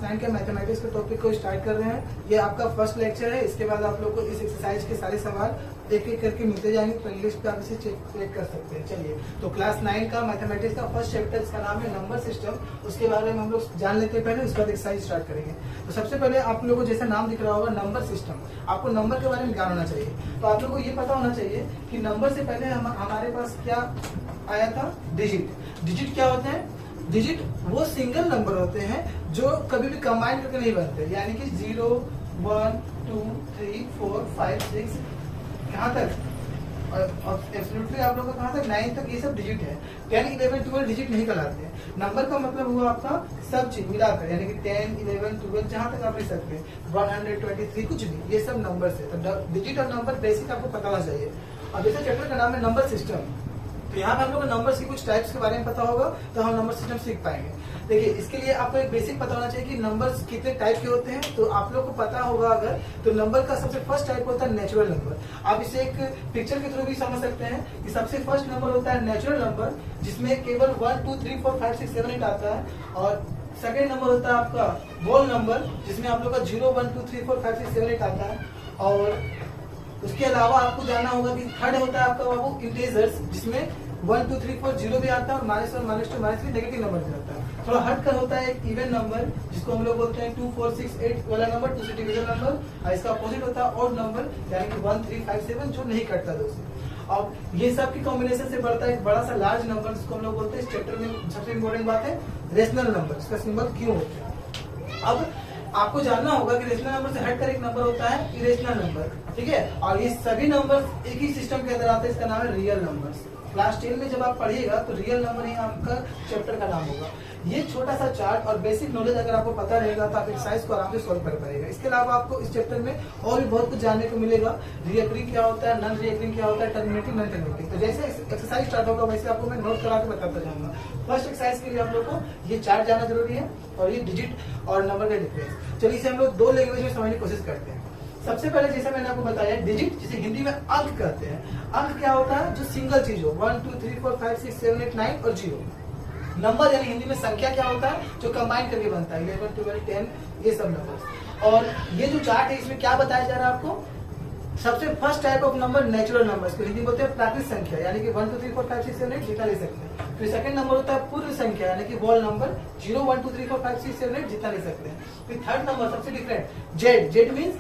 9 के मैथमेटिक्स के टॉपिक को स्टार्ट कर रहे हैं। ये आपका फर्स्ट लेक्चर है। इसके बाद आप लोग को इस एक्सरसाइज के सारे सवाल एक एक करके मिलते जाएंगे, प्लेलिस्ट पे आप इसे चेक कर सकते हैं। चलिए, तो क्लास 9 का मैथमेटिक्स का फर्स्ट चैप्टर, इसका नाम है नंबर सिस्टम। उसके बारे में हम लोग जान लेते हैं पहले, उसके बाद एक्सरसाइज स्टार्ट करेंगे। तो सबसे पहले आप लोगों को जैसा नाम दिख रहा होगा नंबर सिस्टम, आपको नंबर के बारे में ज्ञान होना चाहिए। तो आप लोग को ये पता होना चाहिए कि नंबर से पहले हमारे पास क्या आया था, डिजिट। डिजिट क्या होते हैं? डिजिट वो सिंगल नंबर होते हैं जो कभी भी कंबाइन करके नहीं बनते, यानी कि 0, 1, 2, 3, 4, 5, 6 यहाँ तक, और एब्सोल्युटली आप लोग का कहाँ तक, 9 तक, ये सब डिजिट है। 10, 11, 12 डिजिट नहीं कहलाते हैं। नंबर का मतलब हुआ आपका सब चीज मिलाकर, यानी कि 10, 11, 12 जहाँ तक आप ले सकते हैं, 123 कुछ भी, ये सब नंबर है। तो डिजिट और नंबर बेसिक आपको पता होना चाहिए। अब जैसे चैप्टर का नाम है नंबर सिस्टम, तो यहाँ पर हम लोग नंबर्स की कुछ टाइप्स के बारे में पता होगा, तो हम नंबर सिस्टम सीख पाएंगे। देखिए, इसके लिए आपको एक बेसिक पता होना चाहिए कि नंबर्स कितने टाइप के होते हैं। तो आप लोग को पता होगा अगर, तो नंबर का सबसे फर्स्ट टाइप होता है नेचुरल नंबर। आप इसे एक पिक्चर के थ्रू भी समझ सकते हैं कि सबसे फर्स्ट नंबर होता है नेचुरल नंबर, जिसमें केवल 1, 2, 3, 4, 5, 6, 7, 8 आता है। और सेकेंड नंबर होता है आपका होल नंबर, जिसमें आप लोग का 0, 1, 2, 3, 4, 5, 6, 7, 8 आता है। और उसके अलावा आपको जानना होगा कि थर्ड होता है आपका बाबू इंटीजर्स, जिसमें 1, 2, 3, 4 जीरो भी आता है, और -1, -2, -3 नेगेटिव नंबर भी आता है। थोड़ा हट कर होता है एक इवन नंबर, जिसको हम लोग बोलते हैं 2, 4, 6, 8 वाला नंबर, 2 से डिविजन नंबर। और इसका अपोजिट होता है ऑड नंबर, यानी कि 1, 3, 5, 7 जो नहीं कटता 2 से। और ये सब की कॉम्बिनेशन से बढ़ता है एक बड़ा सा लार्ज नंबर, जिसको हम लोग बोलते हैं इस चैप्टर में सबसे इंपॉर्टेंट बात है रेशनल नंबर, इसका सिंबल क्यों होता है। अब आपको जानना होगा कि रेशनल नंबर से हटकर एक नंबर होता है इरेशनल नंबर, ठीक है। और ये सभी नंबर एक ही सिस्टम के अंदर आते हैं, इसका नाम है रियल नंबर्स। क्लास 10 में जब आप पढ़िएगा तो रियल नंबर ही आपका चैप्टर का नाम होगा। ये छोटा सा चार्ट और बेसिक नॉलेज अगर आपको पता रहेगा तो आप एक्सरसाइज को आराम से सॉल्व कर पाएगा। इसके अलावा आपको इस चैप्टर में और भी बहुत कुछ जानने को मिलेगा। रिकरिंग क्या होता है, नॉन रिकरिंग क्या होता है, टर्मिनेटिंग, नॉन टर्मिनेटिंग। तो जैसे एक्सरसाइज स्टार्ट होगा वैसे आपको मैं नोट करा के बताता जाऊंगा। फर्स्ट एक्सरसाइज के लिए आप लोग को ये चार्ट जानना जरूरी है, और ये डिजिट और नंबर का डिफरेंस। चलिए, इसे हम लोग 2 लैंग्वेज में समझने की कोशिश करते हैं। सबसे पहले जैसे मैंने आपको बताया डिजिट, जिसे हिंदी में अंक कहते हैं। अंक क्या होता है? जो सिंगल चीज हो, 1, 2, 3, 4, 5, 6, 7, 8, 9 और 0। नंबर यानी हिंदी में संख्या क्या होता है? जो कंबाइन करके बनता है, 11, 12, 10 ये सब नंबर। और ये जो चार्ट है इसमें क्या बताया जा रहा है आपको? सबसे first type of number natural number, को हिंदी बोलते हैं प्राकृतिक संख्या, यानी कि 1, 2, 3, 4, 5, 6, 7, 8 जितना ले सकते हैं। फिर सेकंड नंबर होता है पूर्ण संख्या, यानी कि होल नंबर, 0, 1, 2, 3, 4, 5, 6, 7, 8 जितना ले सकते हैं। फिर थर्ड नंबर सबसे different Z, Z means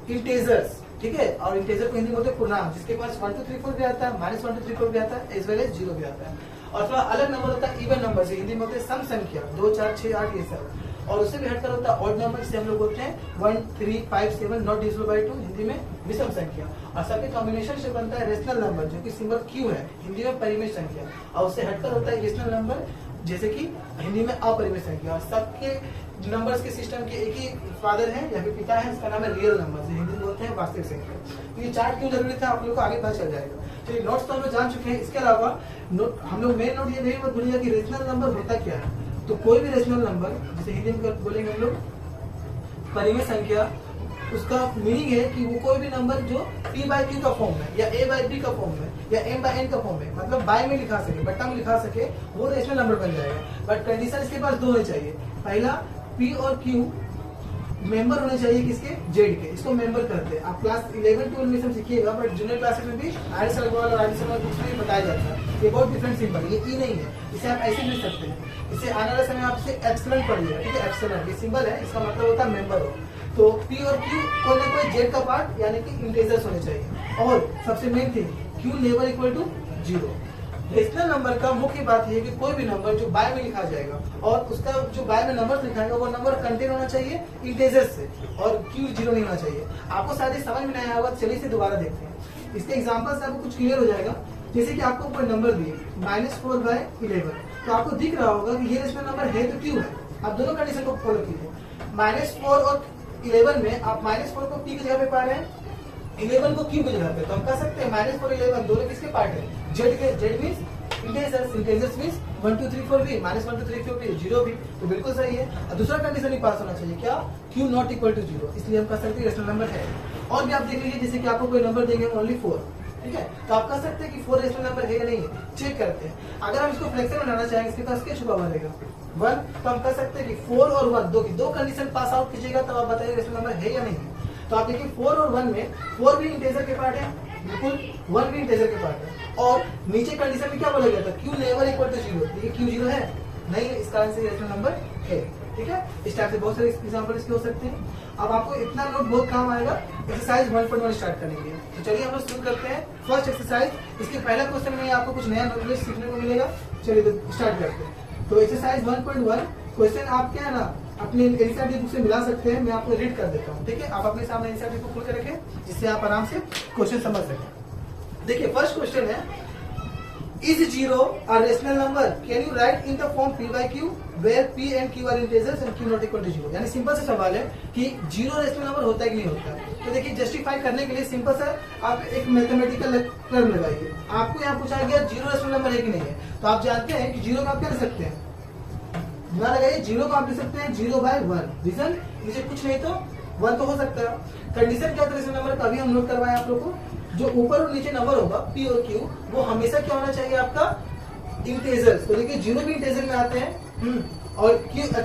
integers, ठीक है। और इंटीजर को हिंदी बोलते हैं पूर्णांक, जिसके पास 1, 2, 3, 4 भी आता है, -1, 2, 3, 4 भी आता है, एज वेल एज 0 भी आता है। और थोड़ा अलग नंबर होता है इवन नंबर, से हिंदी में बोलते हैं सम संख्या, 2, 4, 6, 8 ये सब। और उससे भी हटकर होता है ऑड नंबर, जिसे हम लोग बोलते हैं 1, 3, 5, 7 नॉट डिविजिबल बाय 2, हिंदी में विषम संख्या। और सबके कॉम्बिनेशन से बनता है रेशनल नंबर, जो कि सिंबल क्यू है, हिंदी में परिमेय संख्या। और उससे हटकर होता है इरेशनल नंबर, जैसे कि हिंदी में अपरिमेय संख्या। और सबके नंबर्स के सिस्टम के एक ही फादर है या फिर पिता है, इसका नाम है रियल नंबर, जो हिंदी में बोलते हैं वास्तविक संख्या। तो ये चार्ट क्यों जरूरी था, आप लोग को आगे पता चल जाएगा। चलिए, नोट्स तो हम लोग जान चुके हैं। इसके अलावा हम लोग मेन नोट ये नहीं मत भूलिएगा कि रेशनल नंबर होता क्या है। तो कोई भी रेशनल नंबर, जिसे हिंदी में बोलेंगे हम लोग परिमेय संख्या, उसका मीनिंग है कि वो कोई भी नंबर जो p/q का फॉर्म है, या a/b का फॉर्म है, या m/n का फॉर्म है, मतलब बाय में लिखा सके, बट्टा में लिखा सके, वो रेशनल नंबर बन जाएगा। बट कंडीशन इसके पास 2 होने चाहिए। पहला, p और q मेंबर होने चाहिए किसके? जेड के। इसको मेंबर करते हैं। आप क्लास 11, 12 में सब सीखिएगा, बट जूनियर क्लासेस में भी आर.एस. अग्रवाल और आर.डी. शर्मा बुक्स में बताया जाता है। ये बहुत डिफरेंट सिंबल, ये ई नहीं है, इसे आप ऐसे लिख सकते हैं। इसे आने वाले समय आपसे एप्सिलॉन पढ़िएगा, ठीक है। एप्सिलॉन ये सिंबल है, इसका मतलब होता है मेंबर हो। तो p और q कोई ना कोई जेड का पार्ट, यानी कि इंटीजर्स होने चाहिए। और सबसे main thing, q never equal to 0। Rational number का मुख्य बात यह है कि कोई भी नंबर जो बाय में लिखा जाएगा, और उसका जो बाय में नंबर लिखाएगा वो नंबर कंटेन होना चाहिए इंटीजर्स से, और q 0 नहीं होना चाहिए। आपको शायद समझ में नहीं आया होगा, चलिए इसे दोबारा देखते हैं। इसके एग्जांपल से आपको कुछ क्लियर हो जाएगा। जैसे कि आपको कोई नंबर दिए -4/11, तो आपको दिख रहा होगा कि ये रेशनल नंबर है तो क्यों है। आप दोनों कंडीशन को फॉलो कीजिए। -4 और 11 में आप -4 को p की जगह पे पा रहे हैं, 11 को q की जगह पे। तो हम कह सकते हैं -4, 11 दोनों किसके पार्ट है? जेड के। Z means integers, integers means 1, 2, 3, 4 भी, -1, 2, 3, 4 भी, 0 भी, तो बिल्कुल सही है। और दूसरा कंडीशन ही पास होना चाहिए, क्या? q नॉट इक्वल टू 0, इसलिए हम कह सकते हैं रेशनल नंबर है। और भी आप देख लीजिए, जैसे कि आपको कोई नंबर देंगे ओनली 4, ठीक है। तो आप कह सकते हैं कि 4 रेशनल नंबर है या नहीं है, चेक करते हैं। अगर हम इसको फ्लेक्शन में लाना चाहेंगे, इसके पास क्या छुपा हुआ रहेगा 1, तो हम कह सकते हैं कि 4 और 1 दो कंडीशन पास आउट कीजिएगा, तब आप बताइए रेशनल नंबर है या नहीं है। तो आप देखिए 4 और 1 में 4 भी इंटीजर के पार्ट है, बिल्कुल 1 भी इंटीजर के पार्ट है, और नीचे कंडीशन में क्या बोला गया था, Q नेवर इक्वल टू 0, देखिए Q 0 है नहीं है, इस कारण से रेशनल नंबर है, ठीक है। इस टाइप से बहुत सारे एग्जांपल इसके हो सकते हैं। अब आपको इतना नोट बहुत काम आएगा। एक्सरसाइज 1.1 स्टार्ट करेंगे, तो चलिए हम लोग शुरू करते हैं फर्स्ट एक्सरसाइज। इसके पहला क्वेश्चन में आपको कुछ नया नॉलेज सीखने को मिलेगा। चलिए तो स्टार्ट करते हैं। तो एक्सरसाइज 1.1 क्वेश्चन आप क्या है ना अपने एनसीईआरटी बुक से मिला सकते हैं, मैं आपको रीड कर देता हूँ, ठीक है। आप अपने सामने एनसीईआरटी बुक खोल कर रखें, जिससे आप आराम से क्वेश्चन समझ सकें। देखिए फर्स्ट क्वेश्चन है, Is 0 a rational number? Can you write in the form P by Q where P and Q are integers and Q not equal to 0? यानी सिंपल सा सवाल है कि 0 रेशनल नंबर होता है कि नहीं होता। तो देखिए जस्टिफाई करने के लिए सिंपल सा आप एक मैथमेटिकल टर्म लगाइए। आपको यहाँ पूछा गया 0 रेशनल नंबर है कि नहीं है, तो आप जानते हैं कि 0 को आप क्या लिख सकते हैं, दिमाग लगाइए, 0 को आप लिख सकते हैं 0/1। रीजन नीचे कुछ नहीं तो 1 तो हो सकता है। कंडीशन क्या था रेशनल नंबर का, अभी हम नोट करवाए आप लोग को, जो ऊपर और नीचे नंबर होगा P और Q वो हमेशा क्या होना चाहिए आपका, इंटीजर्स। तो देखिए 0 भी इंटीजर में आते हैं और Q 1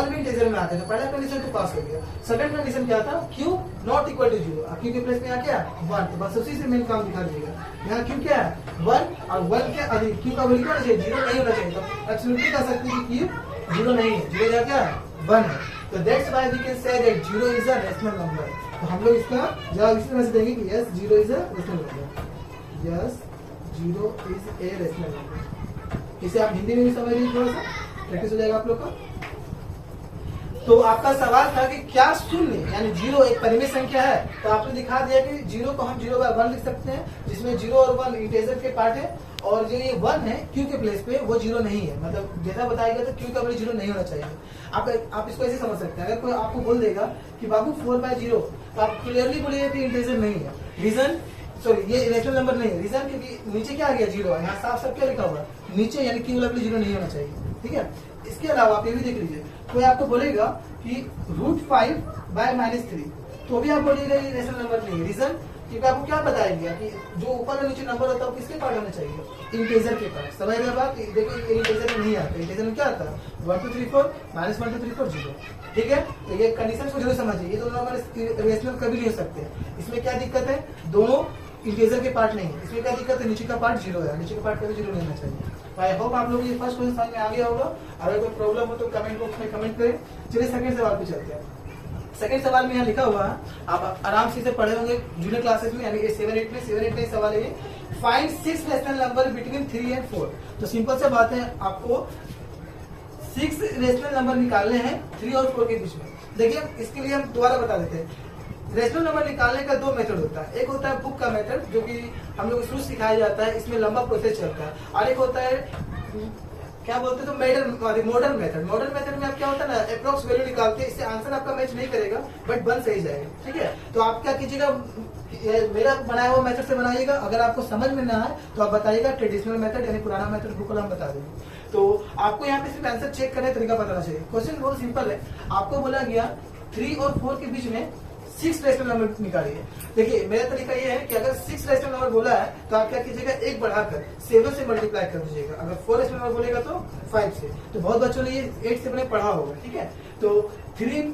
भी इंटीजर में आते हैं। तो पहला कंडीशन तो पास हो गया। सेकंड कंडीशन क्या था, Q नॉट इक्वल टू 0। अब Q के प्लेस में आ क्या 1, तो बस उसी से मेन काम दिखा दीजिएगा। यहाँ Q क्या है 1 और 1 के अधिक Q का वैल्यू क्या होना चाहिए, 0 नहीं होना चाहिए। तो एब्सोल्युटली कह सकते हैं कि Q 0 नहीं है, 0 क्या है 1 है। तो that's why we can say that 0 is a rational number. तो हम लोग इसका जवाब इस तरह से देंगे कि yes 0 is a rational number, yes 0 is a rational number. इसे आप हिंदी में भी समझ लीजिए, थोड़ा सा प्रैक्टिस हो जाएगा आप लोग का। तो आपका सवाल था कि क्या शून्य यानी 0 एक परिमेय संख्या है, तो आपने दिखा दिया कि 0 को हम 0/1 लिख सकते हैं, जिसमें 0 और 1 इंटीजर के पार्ट है, और जो ये 1 है Q के प्लेस पे वो 0 नहीं है, मतलब जैसा बताया गया था Q का वैल्यू 0 नहीं होना चाहिए। आप इसको ऐसे समझ सकते हैं, अगर कोई आपको बोल देगा कि बाबू 4/0, तो आप क्लियरली बोलिए कि इंटीजर नहीं है। रीजन सॉरी ये रेशनल नंबर नहीं है, रीजन क्योंकि नीचे क्या आ गया 0 है, यहाँ साफ साफ क्या लिखा हुआ है नीचे, यानी Q वाला वैल्यू 0 नहीं होना चाहिए, ठीक है। इसके अलावा आप ये भी देख लीजिए, कोई आपको बोलेगा कि √5/-3, तो भी आप बोलिएगा ये रेशनल नंबर नहीं है। रीजन क्योंकि आपको क्या बताएंगे कि जो ऊपर और नीचे नंबर होता है वो किसके पार्ट होना चाहिए, इंटीजर के पार्ट। समझ रहे बात, देखो इंटीजर में नहीं आता, इंटीजर में क्या आता है 1 2 3 4 -1 2 3 4 0, ठीक है। तो ये कंडीशन को जरूर समझिए, ये दोनों नंबर रेशनल कभी नहीं हो सकते। इसमें क्या दिक्कत है, दोनों इंटीजर के पार्ट नहीं है। इसमें क्या दिक्कत है, नीचे का पार्ट 0 है, नीचे का पार्ट कभी 0 नहीं होना चाहिए। आई होप आप लोग ये फर्स्ट क्वेश्चन समझ में आ गया होगा। अगर कोई प्रॉब्लम हो तो कमेंट बॉक्स में कमेंट करें। चलिए सेकंड सवाल पे चलते हैं। सेकंड सवाल में यहाँ लिखा हुआ है, आप आराम से इसे पढ़े होंगे जूनियर क्लासेस में, यानी 7-8 में सवाल है ये, find 6 rational number between 3 and 4। तो सिंपल से बात है, आपको 6 रेशनल नंबर निकालने हैं 3 और 4 के बीच में। देखिए इसके लिए हम दोबारा बता देते हैं, रेशनल नंबर निकालने का 2 मेथड होता है। एक होता है बुक का मेथड, जो कि हम लोग शुरू सिखाया जाता है, इसमें लंबा प्रोसेस चलता है, और एक होता है क्या बोलते हैं तो मॉडर्न मेथड। मॉडर्न मेथड में आप क्या होता है ना, अप्रोक्स वैल्यू निकालते हैं, इससे आंसर आपका मैच नहीं करेगा बट बन सही जाएगा, ठीक है। तो आप क्या कीजिएगा, मेरा बनाया हुआ मेथड से बनाइएगा। अगर आपको समझ में ना आए तो आप बताइएगा ट्रेडिशनल मेथड यानी पुराना मेथड बुक हम बता देंगे। तो आपको यहाँ पे सिर्फ आंसर चेक करने का तरीका बताना चाहिए। क्वेश्चन बहुत सिंपल है, आपको बोला गया 3 और 4 के बीच में 6 रेशनल नंबर निकालिए। देखिए मेरा तरीका ये है कि अगर 6 रेशनल नंबर बोला है तो आप क्या कीजिएगा, एक बढ़ाकर 7 से मल्टीप्लाई कर दीजिएगा। अगर 4 रेशनल नंबर बोलेगा तो 5 से। तो बहुत बच्चों ने ये 8 से मैंने पढ़ा होगा, ठीक है। तो 3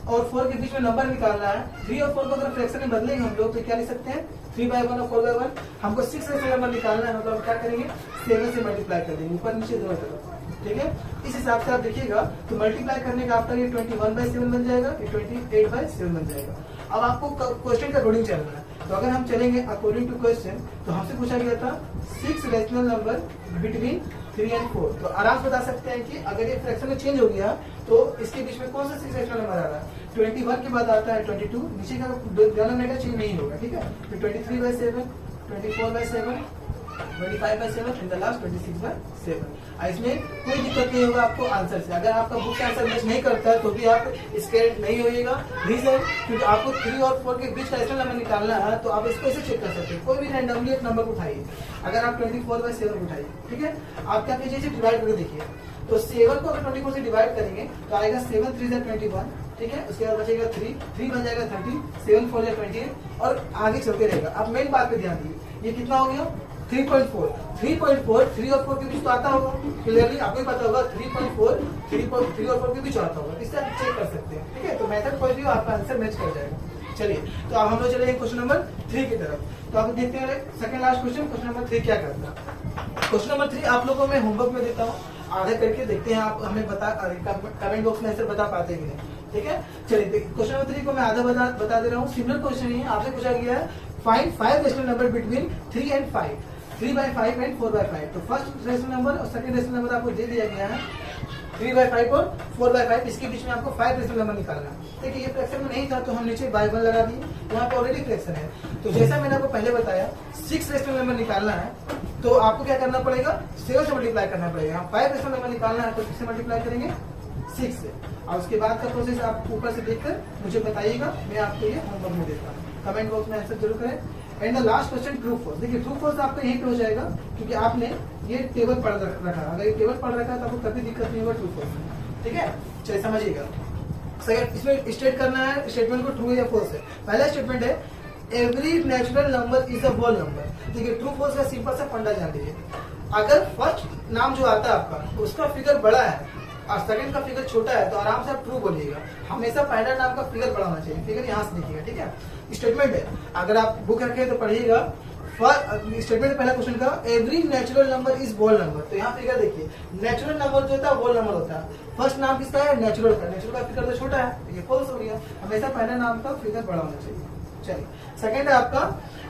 और 4 के बीच में नंबर निकालना है। 3 और 4 को अगर फ्रैक्शन में बदलेंगे हम लोग तो क्या लिख सकते हैं, 3/1 और 4/1। हमको 6 रेशनल नंबर निकालना है, मतलब क्या करेंगे 7 से मल्टीप्लाई कर देंगे, ऊपर नीचे दोनों तरफ, ठीक है। इस हिसाब से आप देखिएगा तो मल्टीप्लाई करने का आफ्टर ये 21/7 बन जाएगा, ये 28/7 बन जाएगा। अब आपको क्वेश्चन के अकॉर्डिंग चलना है, तो अगर हम चलेंगे अकॉर्डिंग टू क्वेश्चन, तो हमसे पूछा गया था 6 रेशनल नंबर बिटवीन 3 and 4। तो आराम से बता सकते हैं कि अगर ये फ्रैक्शन में चेंज हो गया तो इसके बीच में कौन सा 6 रेशनल नंबर आ रहा है, 21 के बाद आता है 22, नीचे का डिनोमिनेटर चेंज नहीं होगा, ठीक है। तो 23/7, 24/7, 25/7 एंड द लास्ट 26/7। इसमें कोई दिक्कत नहीं होगा आपको आंसर से। अगर आपका बुक से आंसर मैच नहीं करता है तो भी आप स्केर्ड नहीं होइएगा। रीजन क्योंकि आपको 3 और 4 के बीच का रेशनल नंबर निकालना है, तो आप इसको ऐसे चेक कर सकते हैं, कोई भी रैंडमली एक नंबर उठाइए। अगर आप 24/7 उठाइए, ठीक है, आप क्या कीजिए इसे डिवाइड करके देखिए। तो 7 को अगर 24 से डिवाइड करेंगे तो आएगा 7 3 21, ठीक है। उसके बाद बचेगा 3 बन जाएगा 30, 7 4 28 और आगे चलते रहेगा। आप मेन बात पे ध्यान दीजिए, ये कितना हो गया 3.4 3 और 4 के बीच तो आता होगा, क्लियरली आपको ही पता होगा 3.4 3 और 4 के बीच आता होगा, इससे आप चेक कर सकते हैं। ठीक है, तो मेथड पॉइंट व्यू आपका आंसर मैच कर जाएगा। चलिए, तो अब हम लोग चलेंगे क्वेश्चन नंबर 3 की तरफ। तो आप देखते हैं सेकंड लास्ट क्वेश्चन नंबर 3 क्या करता है। क्वेश्चन नंबर 3 आप लोगों में होमवर्क में देता हूँ, आधा करके देखते हैं आप हमें कमेंट बॉक्स में आंसर बता पाते हैं कि नहीं। ठीक है, चलिए क्वेश्चन नंबर 3 को मैं आधा बता दे रहा हूँ। सिमिलर क्वेश्चन ही आपसे पूछा गया है, find 5 rational number between 3 and 5, 3/5 and 4/5। तो फर्स्ट रेशनल नंबर और सेकंड रेशनल नंबर आपको दे दिया गया है 3/5 और 4/5, इसके बीच में आपको 5 रेशनल नंबर निकालना है। देखिए ये फ्रैक्शन में नहीं था तो हम नीचे बाय 1 लगा दिए, यहाँ पे ऑलरेडी फ्रैक्शन है। तो जैसा मैंने आपको पहले बताया 6 रेशनल नंबर निकालना है तो आपको क्या करना पड़ेगा, 7 से मल्टीप्लाई करना पड़ेगा। 5 रेशनल नंबर निकालना है तो किससे मल्टीप्लाई करेंगे 6 से। और उसके बाद का प्रोसेस आप ऊपर से देखकर मुझे बताइएगा, मैं आपको ये होमवर्क में देता हूँ। कमेंट बॉक्स में आंसर जरूर करें। And the last question true false. देखिए ट्रू फॉल्स आपका यहीं पे हो जाएगा क्योंकि आपने ये टेबल पढ़ रखा। अगर ये टेबल पढ़ रखा है तो आपको कभी दिक्कत नहीं होगा ट्रू फॉल्स में। ठीक है, चलिए समझिएगा। इसमें स्टेट करना है स्टेटमेंट को ट्रू या फॉल्स है। पहला स्टेटमेंट है every natural number is a whole number. देखिए ट्रू फॉल्स का सिंपल सा फंडा जान लीजिए। अगर फर्स्ट नाम जो आता है आपका उसका फिगर बड़ा है और सेकंड का फिगर छोटा है तो आराम से आप ट्रू बोलिएगा। हमेशा पहला नाम का फिगर बड़ा होना चाहिए। फिगर यहाँ से लिखिएगा। ठीक है, स्टेटमेंट है, अगर आप बुक रखे तो पढ़िएगा। स्टेटमेंट पहला क्वेश्चन का every natural number is whole number. तो यहाँ फिगर देखिए, नेचुरल नंबर जो होता है होल नंबर होता है। फर्स्ट नाम किसका है, नेचुरल का। नेचुरल का फिगर तो छोटा है, ये फॉल्स हो गया। हमेशा पहला नाम का फिगर बड़ा होना चाहिए। चलिए, सेकंड है आपका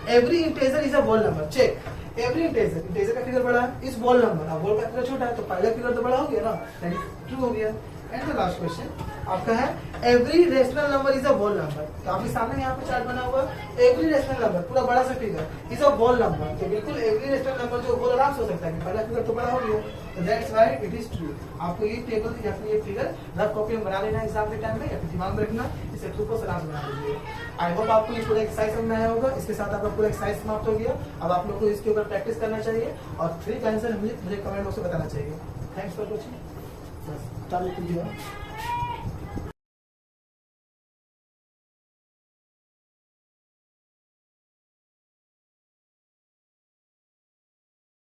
every integer is a whole number. Check, every integer का फिगर बड़ा है, इस होल नंबर। अब होल का फिगर छोटा है तो पहला फिगर तो बड़ा हो गया ना, यानी ट्रू हो गया। एंड द लास्ट क्वेश्चन आपका है every rational number is a whole number. तो आपके सामने यहाँ पे चार्ट बना हुआ, एवरी रेशनल नंबर पूरा बड़ा सा figure is a whole number. तो बिल्कुल एवरी रेशनल नंबर जो होल आराम से हो सकता है, पहला फिगर तो बड़ा हो गया, तो that's why it is true. आपको ये टेबल या फिर ये फिगर रफ कॉपी में बना लेना एग्जाम के टाइम में, या फिर दिमाग में रखना, इसे ट्रू को आराम से बना लीजिए। आई होप आपको ये पूरा एक्सरसाइज समझ में आया होगा। इसके साथ आपका पूरा एक्सरसाइज समाप्त हो गया। अब आप लोग को इसके ऊपर प्रैक्टिस करना चाहिए और 3 का आंसर मुझे कमेंट बॉक्स में बताना चाहिए। Thanks for watching.